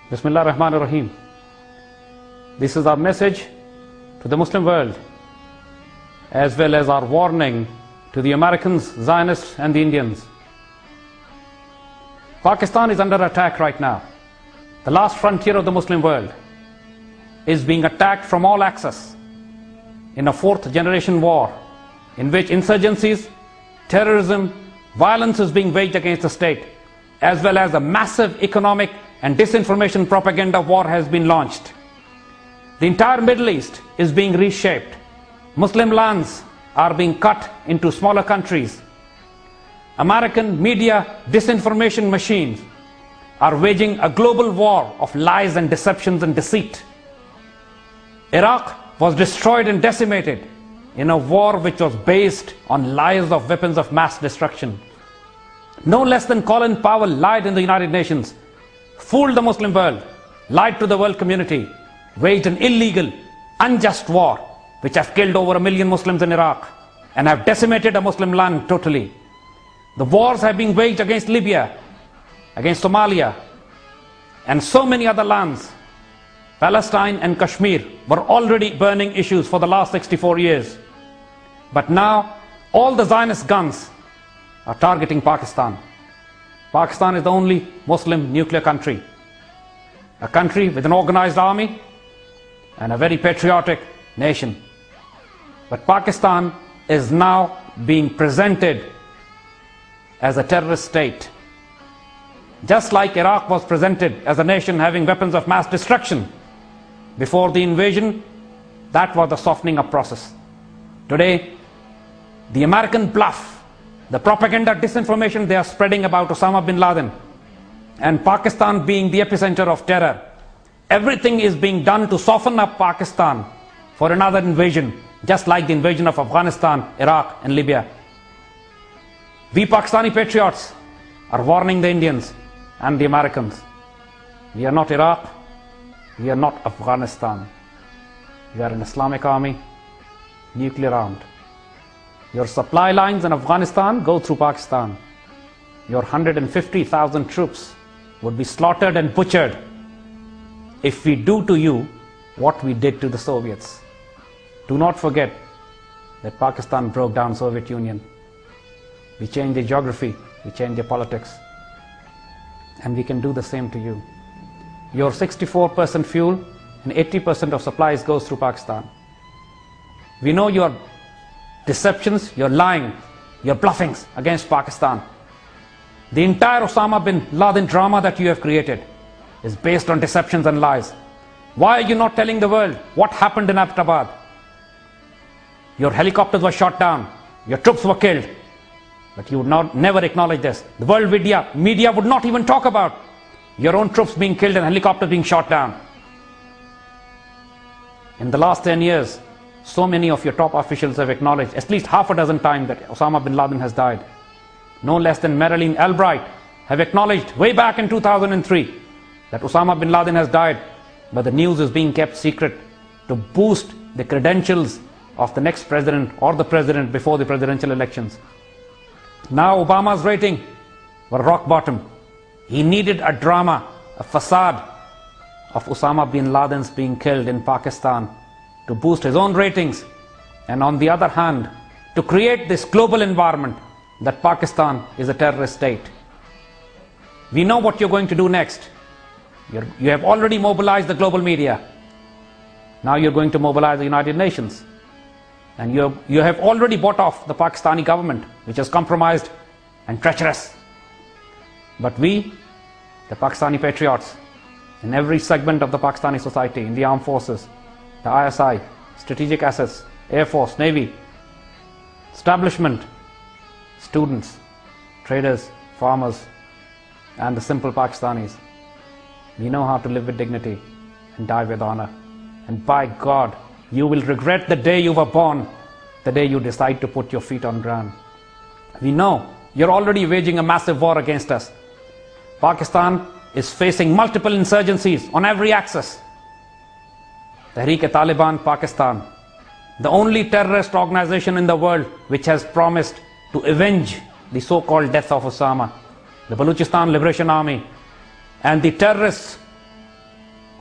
Bismillah ar-Rahman ar-Rahim. This is our message to the Muslim world, as well as our warning to the Americans, Zionists and the Indians. Pakistan is under attack right now. The last frontier of the Muslim world is being attacked from all axes in a fourth generation war in which insurgencies, terrorism, violence is being waged against the state, as well as a massive economic and disinformation propaganda war has been launched. The entire Middle East is being reshaped. Muslim lands are being cut into smaller countries. American media disinformation machines are waging a global war of lies and deceptions and deceit. Iraq was destroyed and decimated in a war which was based on lies of weapons of mass destruction. No less than Colin Powell lied in the United Nations, fooled the Muslim world, lied to the world community, waged an illegal, unjust war which has killed over 1 million Muslims in Iraq and have decimated a Muslim land totally. The wars have been waged against Libya, against Somalia, and so many other lands. Palestine and Kashmir were already burning issues for the last 64 years. But now, all the Zionist guns are targeting Pakistan. Pakistan is the only Muslim nuclear country. A country with an organized army and a very patriotic nation. But Pakistan is now being presented as a terrorist state. Just like Iraq was presented as a nation having weapons of mass destruction before the invasion, that was the softening up process. Today, the American bluff, the propaganda disinformation they are spreading about Osama bin Laden and Pakistan being the epicenter of terror, everything is being done to soften up Pakistan for another invasion, just like the invasion of Afghanistan, Iraq and Libya. We Pakistani patriots are warning the Indians and the Americans. We are not Iraq, we are not Afghanistan. We are an Islamic army, nuclear armed. Your supply lines in Afghanistan go through Pakistan. Your 150,000 troops would be slaughtered and butchered if we do to you what we did to the Soviets. Do not forget that Pakistan broke down Soviet Union. We changed the geography, we changed the politics, and we can do the same to you. Your 64% fuel and 80% of supplies goes through Pakistan. We know your deceptions, your lying, your bluffings against Pakistan. The entire Osama bin Laden drama that you have created is based on deceptions and lies. Why are you not telling the world what happened in Abbottabad? Your helicopters were shot down, your troops were killed, but you would never acknowledge this. The world media would not even talk about your own troops being killed and helicopters being shot down. In the last 10 years, so many of your top officials have acknowledged at least half a dozen times that Osama bin Laden has died. No less than Marilyn Albright have acknowledged way back in 2003 that Osama bin Laden has died, but the news is being kept secret to boost the credentials of the next president or the president before the presidential elections. Now Obama's rating were rock bottom. He needed a drama, a facade of Osama bin Laden's being killed in Pakistan to boost his own ratings, and on the other hand, to create this global environment that Pakistan is a terrorist state. We know what you're going to do next. You have already mobilized the global media. Now you're going to mobilize the United Nations. And you have already bought off the Pakistani government, which is compromised and treacherous. But we, the Pakistani patriots, in every segment of the Pakistani society, in the armed forces, the ISI, strategic assets, Air Force, Navy, establishment, students, traders, farmers, and the simple Pakistanis, we know how to live with dignity and die with honor. And by God, you will regret the day you were born, the day you decide to put your feet on ground. We know you're already waging a massive war against us. Pakistan is facing multiple insurgencies on every axis. Tehreek-e-Taliban Pakistan, the only terrorist organization in the world which has promised to avenge the so-called death of Osama, the Baluchistan Liberation Army, and the terrorists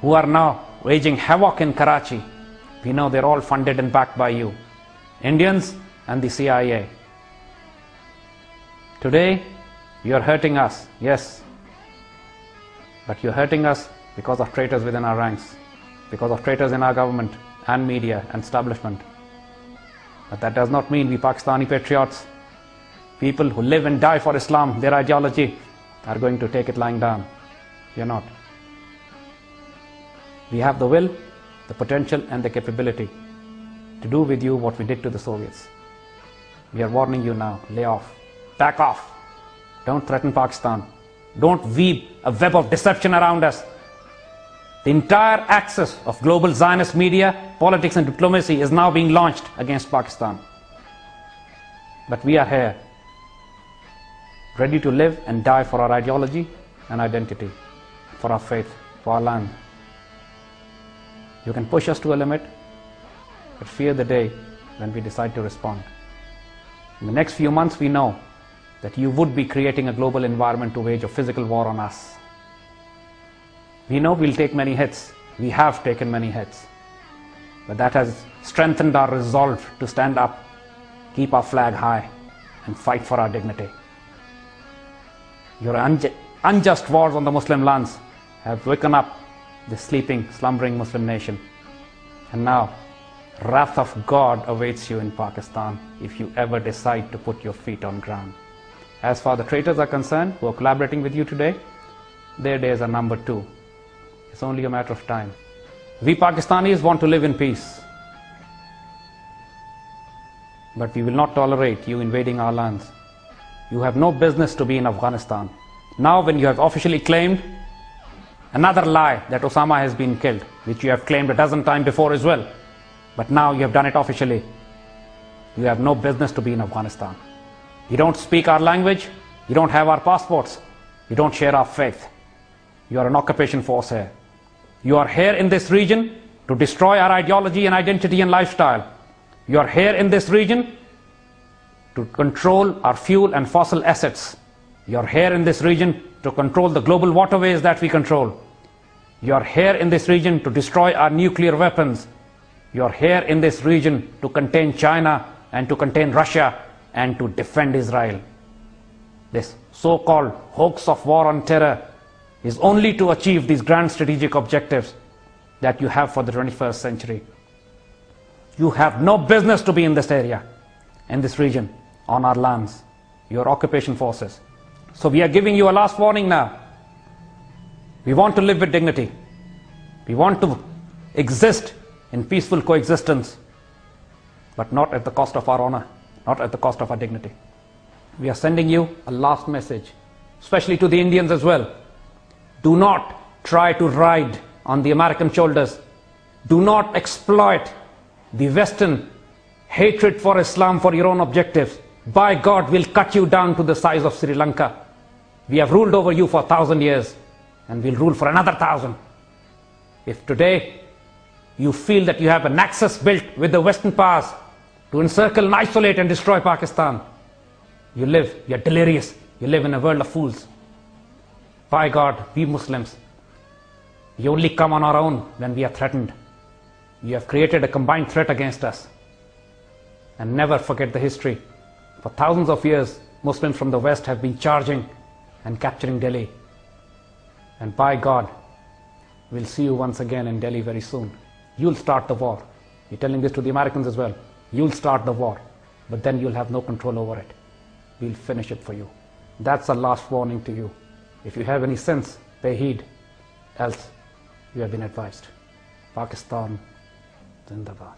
who are now waging havoc in Karachi, we know they're all funded and backed by you, Indians and the CIA. Today, you're hurting us, yes, but you're hurting us because of traitors within our ranks, because of traitors in our government and media and establishment. But that does not mean we Pakistani patriots, people who live and die for Islam, their ideology, are going to take it lying down. We are not. We have the will, the potential and the capability to do with you what we did to the Soviets. We are warning you now, lay off, back off. Don't threaten Pakistan. Don't weave a web of deception around us. The entire axis of global Zionist media, politics and diplomacy is now being launched against Pakistan. But we are here, ready to live and die for our ideology and identity, for our faith, for our land. You can push us to a limit, but fear the day when we decide to respond. In the next few months, we know that you would be creating a global environment to wage a physical war on us. We know we'll take many hits. We have taken many hits. But that has strengthened our resolve to stand up, keep our flag high, and fight for our dignity. Your unjust wars on the Muslim lands have waken up the sleeping, slumbering Muslim nation. And now, wrath of God awaits you in Pakistan if you ever decide to put your feet on ground. As far as the traitors are concerned, who are collaborating with you today, their days are numbered too. It's only a matter of time. We Pakistanis want to live in peace. But we will not tolerate you invading our lands. You have no business to be in Afghanistan. Now when you have officially claimed another lie that Osama has been killed, which you have claimed a dozen times before as well, but now you have done it officially, you have no business to be in Afghanistan. You don't speak our language, you don't have our passports, you don't share our faith. You are an occupation force here. You are here in this region to destroy our ideology and identity and lifestyle. You are here in this region to control our fuel and fossil assets. You are here in this region to control the global waterways that we control. You are here in this region to destroy our nuclear weapons. You are here in this region to contain China and to contain Russia and to defend Israel. This so-called hoax of war on terror is only to achieve these grand strategic objectives that you have for the 21st century. You have no business to be in this area, in this region, on our lands. You are occupation forces. So we are giving you a last warning now. We want to live with dignity. We want to exist in peaceful coexistence, but not at the cost of our honor, not at the cost of our dignity. We are sending you a last message, especially to the Indians as well. Do not try to ride on the American shoulders. Do not exploit the Western hatred for Islam for your own objectives. By God, we'll cut you down to the size of Sri Lanka. We have ruled over you for 1,000 years, and we'll rule for another 1,000. If today you feel that you have a nexus built with the Western powers to encircle and isolate and destroy Pakistan, you're delirious. You live in a world of fools. By God, we Muslims, we only come on our own when we are threatened. You have created a combined threat against us. And never forget the history. For thousands of years, Muslims from the West have been charging and capturing Delhi. And by God, we'll see you once again in Delhi very soon. You'll start the war. We're telling this to the Americans as well. You'll start the war, but then you'll have no control over it. We'll finish it for you. That's a last warning to you. If you have any sense, pay heed. Else, you have been advised. Pakistan, Zindabad.